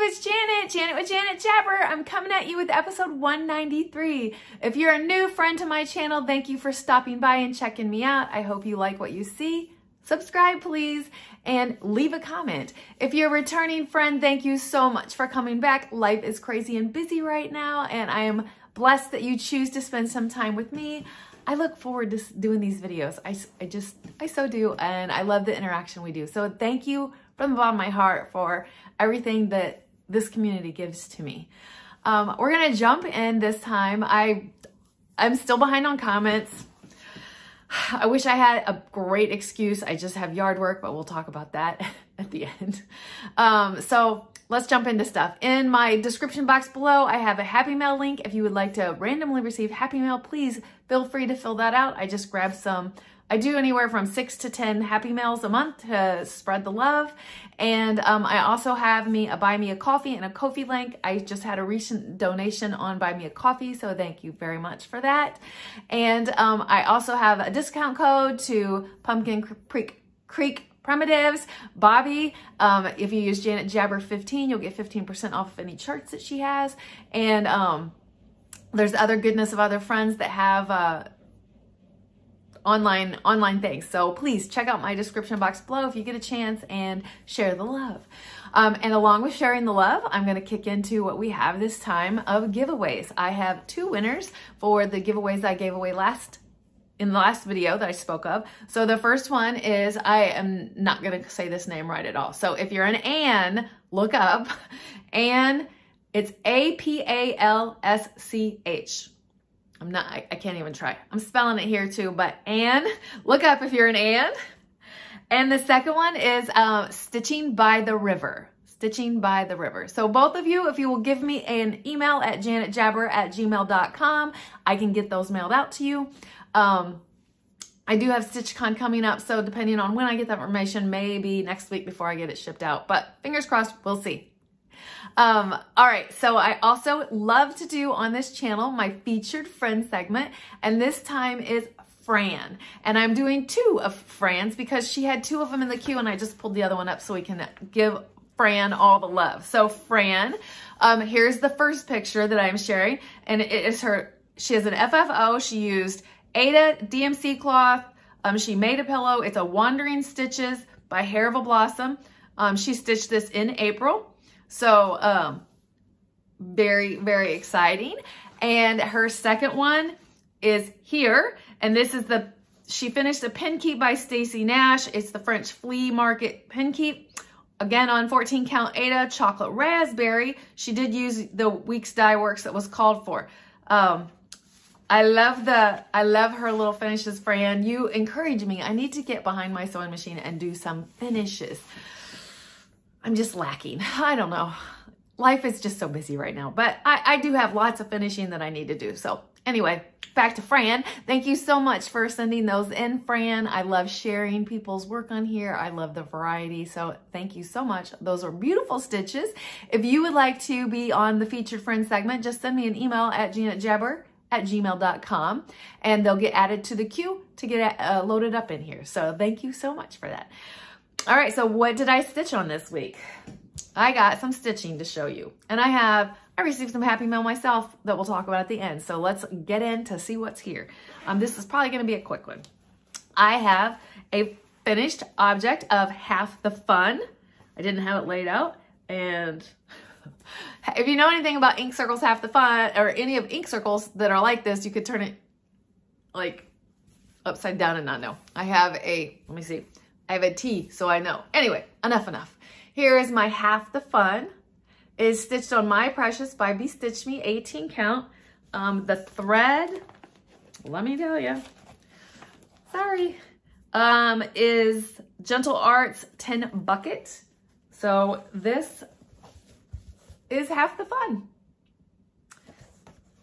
it's Janet with Janet Jabber. I'm coming at you with episode 193. If you're a new friend to my channel, thank you for stopping by and checking me out. I hope you like what you see. Subscribe, please, and leave a comment. If you're a returning friend, thank you so much for coming back. Life is crazy and busy right now, and I am blessed that you choose to spend some time with me. I look forward to doing these videos. I so do, and I love the interaction we do. So thank you from the bottom of my heart for everything that this community gives to me. We're gonna jump in this time. I'm still behind on comments. I wish I had a great excuse. I just have yard work, but we'll talk about that at the end. So let's jump into stuff. In my description box below, I have a Happy Mail link. If you would like to randomly receive Happy Mail, please feel free to fill that out. I just grabbed some. I do anywhere from 6 to 10 Happy Mails a month to spread the love. And I also have a Buy Me a Coffee and a Ko-fi link. I just had a recent donation on Buy Me a Coffee, so thank you very much for that. And I also have a discount code to Pumpkin Creek Primitives, Bobby. If you use Janet Jabber 15, you'll get 15% off of any charts that she has. And there's other goodness of other friends that have online things. So please check out my description box below if you get a chance and share the love. And along with sharing the love, I'm going to kick into what we have this time of giveaways. I have 2 winners for the giveaways I gave away in the last video that I spoke of. So the first one is, I am not going to say this name right at all. So if you're an Ann, look up Ann. It's A-P-A-L-S-C-H. I can't even try. I'm spelling it here too, but Ann, look up if you're an Ann. And the second one is Stitching by the River. Stitching by the River. So both of you, if you will give me an email at janetjabber@gmail.com, I can get those mailed out to you. I do have StitchCon coming up, so depending on when I get that information, maybe next week before I get it shipped out. But fingers crossed, we'll see. All right, so I also love to do on this channel my featured friend segment, and this time is Fran. And I'm doing 2 of Fran's because she had 2 of them in the queue, and I just pulled the other one up so we can give Fran all the love. So Fran, here's the first picture that I'm sharing, and it is her. She has an FFO. She used Ada DMC cloth. She made a pillow. It's a Wandering Stitches by Hair of a Blossom. She stitched this in April. So, very, very exciting. And her second one is here. And this is she finished a pin keep by Stacie Nash. It's the French Flea Market pin keep. Again, on 14 count Ada, chocolate raspberry. She did use the Weeks Dye Works that was called for. I love her little finishes, Fran. You encourage me. I need to get behind my sewing machine and do some finishes. I'm just lacking. I don't know. Life is just so busy right now, but I do have lots of finishing that I need to do. So anyway, back to Fran. Thank you so much for sending those in, Fran. I love sharing people's work on here. I love the variety. So thank you so much. Those are beautiful stitches. If you would like to be on the featured friend segment, just send me an email at janetjabber@gmail.com and they'll get added to the queue to get loaded up in here. So thank you so much for that. All right, so what did I stitch on this week? I got some stitching to show you. And I received some Happy Mail myself that we'll talk about at the end. So let's get in to see what's here. This is probably gonna be a quick one. I have a finished object of Half the Fun. I didn't have it laid out. And if you know anything about Ink Circles Half the Fun, or any of Ink Circles that are like this, you could turn it like upside down and not know. I have let me see. I have a T, so I know. Anyway, enough. Here is my Half the Fun. It is stitched on My Precious by Be Stitch Me, 18 count. The thread, let me tell you, sorry, is Gentle Arts 10 Bucket. So this is Half the Fun.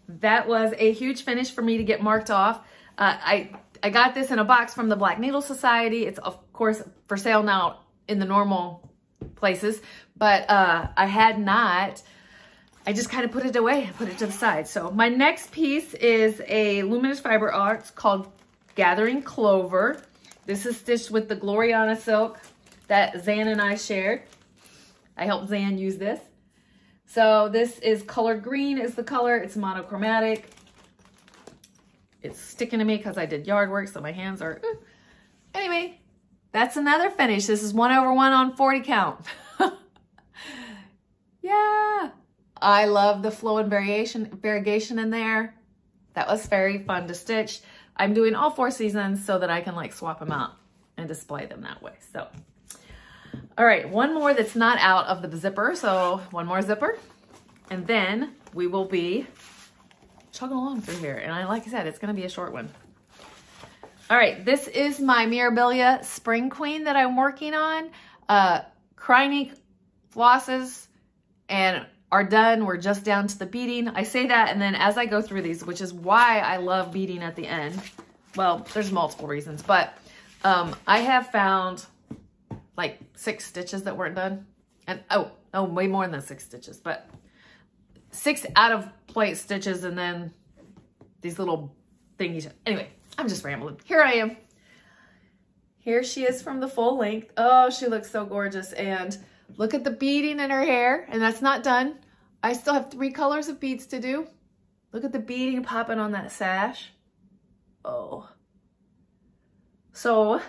That was a huge finish for me to get marked off. I got this in a box from the Black Needle Society. It's of course for sale now in the normal places, but I had not. I just kind of put it away and put it to the side. So my next piece is a Luminous Fiber Arts called Gathering Clover. This is stitched with the Gloriana silk that Zan and I shared. I helped Zan use this. So this is colored green is the color. It's monochromatic. It's sticking to me because I did yard work, so my hands are... Anyway, that's another finish. This is 1/1 on 40 count. Yeah. I love the flow and variegation in there. That was very fun to stitch. I'm doing all 4 seasons so that I can like swap them out and display them that way. So, all right, one more that's not out of the zipper. So one more zipper, and then we will be chugging along through here. And like I said, it's going to be a short one. All right, this is my Mirabilia Spring Queen that I'm working on. Cryonic flosses and are done. We're just down to the beading. I say that, and then as I go through these, which is why I love beading at the end. Well, there's multiple reasons, but I have found like 6 stitches that weren't done. And oh, way more than 6 stitches, but 6 out of plate stitches, and then these little thingies. Anyway, I'm just rambling. Here I am. Here she is from the full length. Oh, she looks so gorgeous. And look at the beading in her hair, and that's not done. I still have 3 colors of beads to do. Look at the beading popping on that sash. Oh. So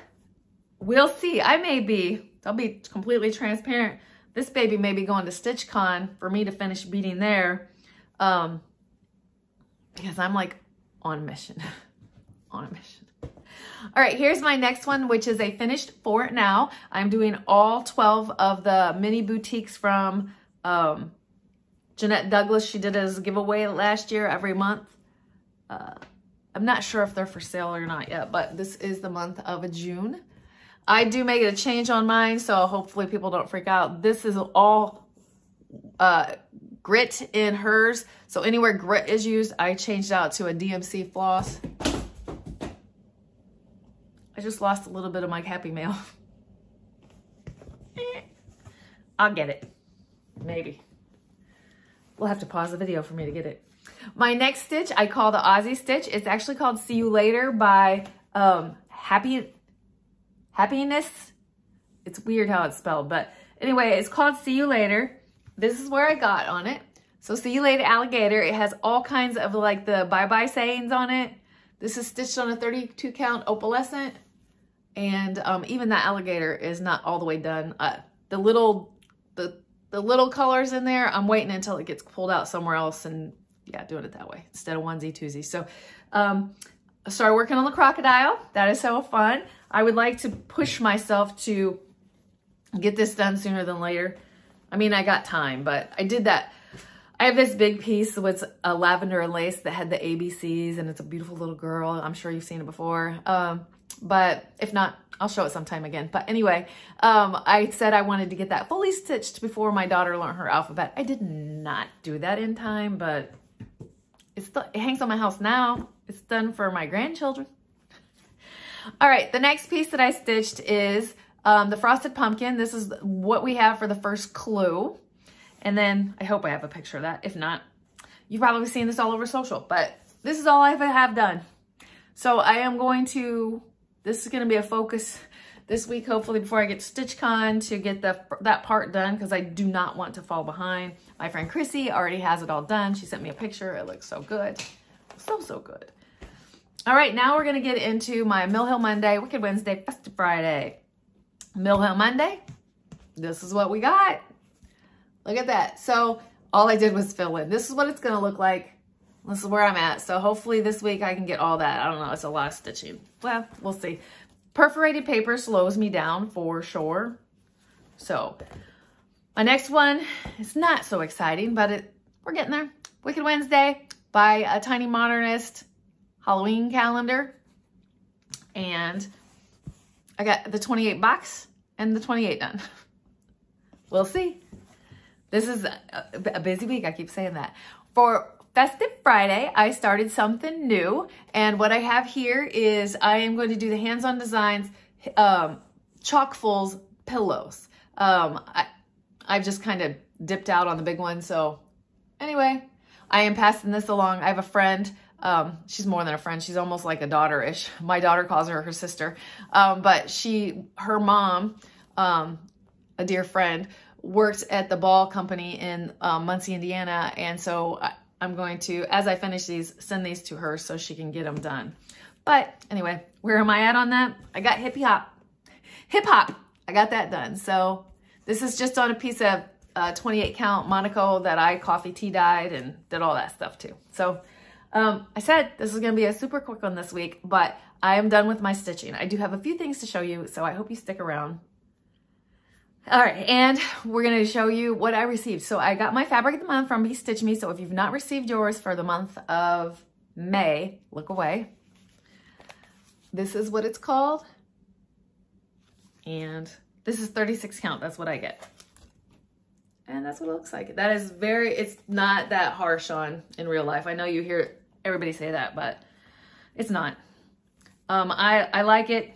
we'll see. I'll be completely transparent. This baby may be going to StitchCon for me to finish beading there. Because I'm like on mission. On a mission. All right, here's my next one, which is a finished for it now. I'm doing all 12 of the mini boutiques from Jeanette Douglas. She did it as a giveaway last year every month. I'm not sure if they're for sale or not yet, but this is the month of June. I do make it a change on mine, so hopefully people don't freak out. This is all grit in hers. So anywhere grit is used, I changed out to a DMC floss. I just lost a little bit of my Happy Mail. I'll get it. Maybe. We'll have to pause the video for me to get it. My next stitch, I call the Aussie stitch. It's actually called See You Later by Happiness. It's weird how it's spelled, but anyway, it's called See You Later. This is where I got on it. So See You Later Alligator. It has all kinds of like the bye-bye sayings on it. This is stitched on a 32 count opalescent. And even that alligator is not all the way done. The little colors in there, I'm waiting until it gets pulled out somewhere else, and yeah, doing it that way instead of onesie twosie. So I started working on the crocodile. That is so fun. I would like to push myself to get this done sooner than later. I mean, I got time, but I did that. I have this big piece with a lavender and lace that had the ABCs, and it's a beautiful little girl. I'm sure you've seen it before. But if not, I'll show it sometime again. But anyway, I said I wanted to get that fully stitched before my daughter learned her alphabet. I did not do that in time, but it hangs on my house now. It's done for my grandchildren. All right, the next piece that I stitched is the Frosted Pumpkin. This is what we have for the first clue. And then I hope I have a picture of that. If not, you've probably seen this all over social, but this is all I have done. So I am going to, this is going to be a focus this week, hopefully before I get to StitchCon, to get that part done, because I do not want to fall behind. My friend Chrissy already has it all done. She sent me a picture. It looks so good. So good. All right, now we're going to get into my Mill Hill Monday, Wicked Wednesday, Festive Friday. Mill Hill Monday, this is what we got. Look at that. So all I did was fill in. This is what it's going to look like. This is where I'm at. So hopefully this week I can get all that. I don't know. It's a lot of stitching. Well, we'll see. Perforated paper slows me down for sure. So my next one is not so exciting, but we're getting there. Wicked Wednesday by a Tiny Modernist Halloween calendar. And I got the 28 box and the 28 done. We'll see. This is a busy week. I keep saying that. For Festive Friday, I started something new. And what I have here is I am going to do the Hands-On Designs Chock-fulls pillows. I've just kind of dipped out on the big one. So anyway, I am passing this along. I have a friend. She's more than a friend. She's almost like a daughter-ish. My daughter calls her sister. But her mom, a dear friend, worked at the ball company in Muncie, Indiana. And so I'm going to, as I finish these, send these to her so she can get them done. But anyway, where am I at on that? I got hip hop. I got that done. So this is just on a piece of 28 count Monaco that I coffee tea dyed and did all that stuff too. So I said this is going to be a super quick one this week, but I am done with my stitching. I do have a few things to show you, so I hope you stick around. All right, and we're going to show you what I received. So I got my fabric of the month from Be Stitch Me. So if you've not received yours for the month of May, look away. This is what it's called. And this is 36 count. That's what I get. And that's what it looks like. That is it's not that harsh on in real life. I know you hear everybody say that, but it's not. I like it.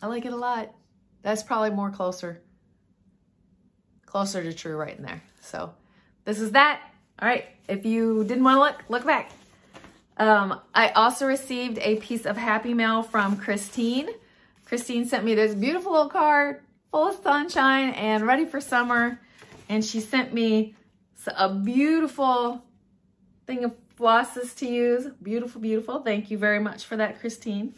I like it a lot. That's probably more closer to true right in there. So this is that. All right. If you didn't want to look back. I also received a piece of Happy Mail from Christine. Christine sent me this beautiful little card full of sunshine and ready for summer. And she sent me a beautiful thing of flosses to use. Beautiful, beautiful. Thank you very much for that, Christine.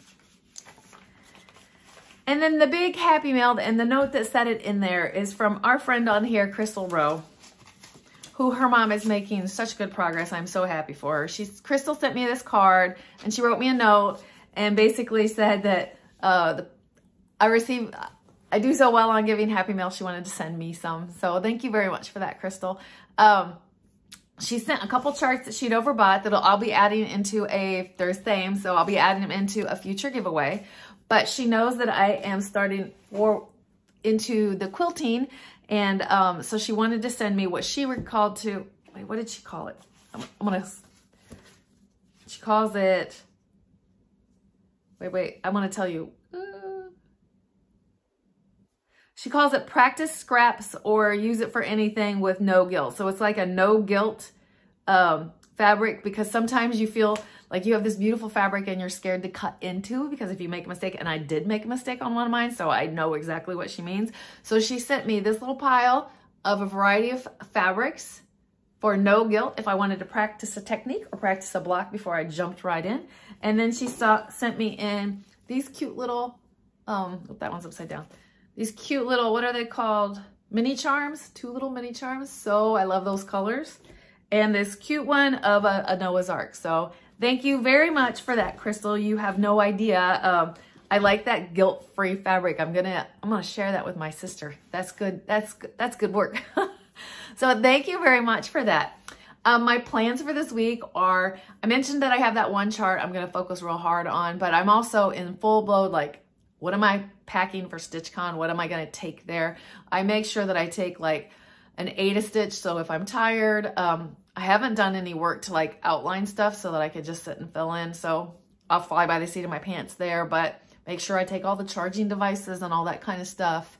And then the big Happy Mail and the note that said it in there is from our friend on here, Crystal Rowe, who her mom is making such good progress. I'm so happy for her. Crystal sent me this card and she wrote me a note and basically said that I do so well on giving Happy Mail. She wanted to send me some. So thank you very much for that, Crystal. She sent a couple charts that she'd overbought that I'll be adding into they're the same, so I'll be adding them into a future giveaway. But she knows that I am starting into the quilting, and so she wanted to send me what she recalled to, wait, what did she call it? She calls it, wait, I want to tell you. She calls it practice scraps or use it for anything with no guilt. So it's like a no guilt fabric, because sometimes you feel like you have this beautiful fabric and you're scared to cut into because if you make a mistake, and I did make a mistake on one of mine, so I know exactly what she means. So she sent me this little pile of a variety of fabrics for no guilt if I wanted to practice a technique or practice a block before I jumped right in. And then she sent me in these cute little, that one's upside down. These cute little, what are they called? Mini charms, 2 little mini charms. So I love those colors. And this cute one of a Noah's Ark. So thank you very much for that, Crystal. You have no idea. I like that guilt-free fabric. I'm gonna share that with my sister. That's good. That's good work. So thank you very much for that. My plans for this week are, I mentioned that I have that one chart I'm gonna focus real hard on, but I'm also in full blown, like, what am I packing for StitchCon? What am I gonna take there? I make sure that I take like an 8 a stitch. So if I'm tired, I haven't done any work to like outline stuff so that I could just sit and fill in. So I'll fly by the seat of my pants there, but make sure I take all the charging devices and all that kind of stuff.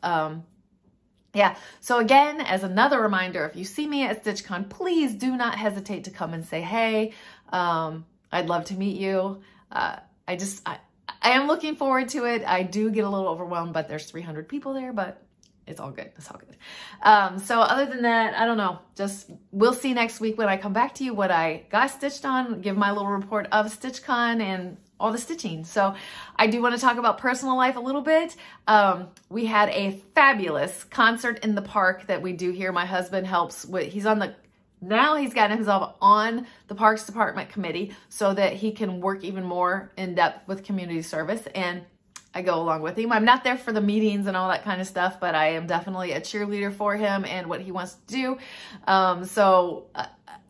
Yeah, so again, as another reminder, if you see me at StitchCon, please do not hesitate to come and say, hey, I'd love to meet you. I am looking forward to it. I do get a little overwhelmed, but there's 300 people there, but it's all good. It's all good. So other than that, I don't know. Just we'll see next week when I come back to you what I got stitched on, give my little report of StitchCon and all the stitching. So I do want to talk about personal life a little bit. We had a fabulous concert in the park that we do here. My husband helps with, now he's gotten himself on the Parks Department committee so that he can work even more in depth with community service, and I go along with him. I'm not there for the meetings and all that kind of stuff, but I am definitely a cheerleader for him and what he wants to do. So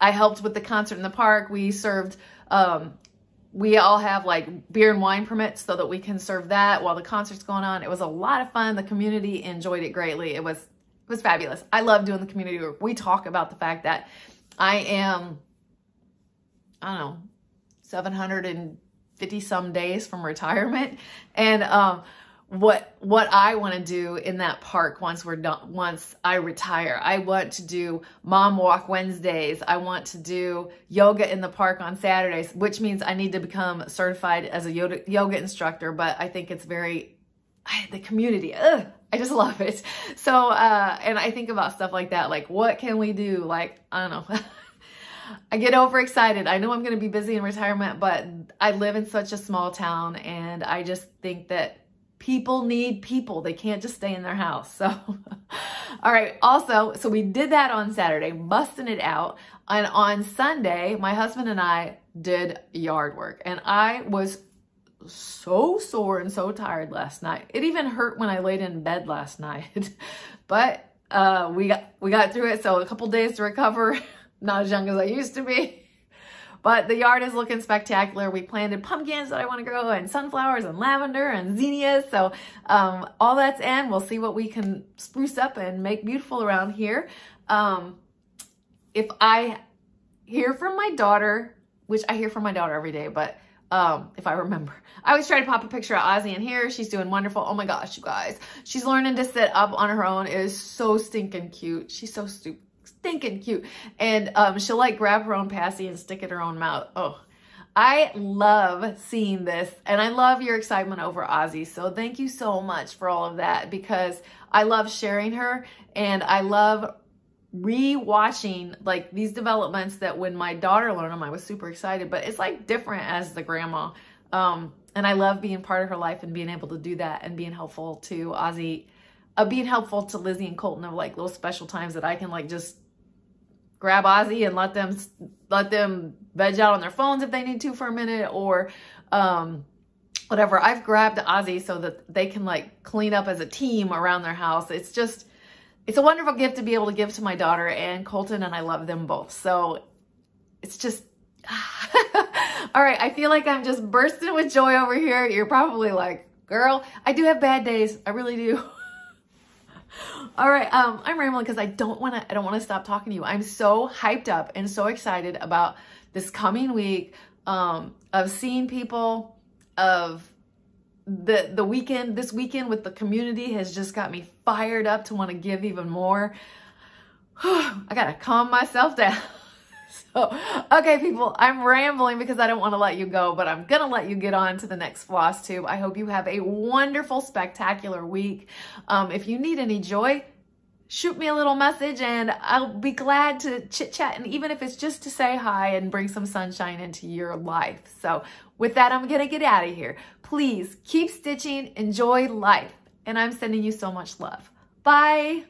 I helped with the concert in the park. We served, we all have like beer and wine permits so that we can serve that while the concert's going on. It was a lot of fun. The community enjoyed it greatly. It was fabulous. I love doing the community work. We talk about the fact that I am, I don't know, 750 some days from retirement. And what I want to do in that park once we're done, once I retire, I want to do mom walk Wednesdays. I want to do yoga in the park on Saturdays, which means I need to become certified as a yoga instructor. But I think it's the community. I just love it. So, and I think about stuff like that. Like, what can we do? Like, I don't know. I get overexcited. I know I'm going to be busy in retirement, but I live in such a small town, and I just think that people need people. They can't just stay in their house. So, all right. Also, so we did that on Saturday, busting it out. And on Sunday, my husband and I did yard work, and I was so sore and so tired last night. It even hurt when I laid in bed last night, but we got through it. So a couple days to recover. Not as young as I used to be, but the yard is looking spectacular. We planted pumpkins that I want to grow, and sunflowers and lavender and zinnias. So all that's in. We'll see what we can spruce up and make beautiful around here. If I hear from my daughter, which I hear from my daughter every day, but if I remember, I always try to pop a picture of Ozzy in here. She's doing wonderful. Oh my gosh, you guys. She's learning to sit up on her own. It is so stinking cute. She's so stinking cute. And she'll like grab her own passy and stick it in her own mouth. Oh, I love seeing this, and I love your excitement over Ozzy. So thank you so much for all of that, because I love sharing her, and I love re-watching like these developments that when my daughter learned them, I was super excited, but it's like different as the grandma. And I love being part of her life and being able to do that and being helpful to Ozzy, being helpful to Lizzie and Colton of like little special times that I can like just grab Ozzy and let them veg out on their phones if they need to for a minute, or whatever. I've grabbed Ozzy so that they can like clean up as a team around their house. It's a wonderful gift to be able to give to my daughter and Colton, and I love them both. So it's just, all right. I feel like I'm just bursting with joy over here. You're probably like, girl, I do have bad days. I really do. All right. I'm rambling because I don't want to stop talking to you. I'm so hyped up and so excited about this coming week, of seeing people, of the weekend. This weekend with the community has just got me fired up to want to give even more. I gotta calm myself down. So, okay, people, I'm rambling because I don't want to let you go, but I'm gonna let you get on to the next floss tube. I hope you have a wonderful, spectacular week. If you need any joy, shoot me a little message and I'll be glad to chit chat. And even if it's just to say hi and bring some sunshine into your life. So with that, I'm gonna get out of here. Please keep stitching, enjoy life. And I'm sending you so much love. Bye.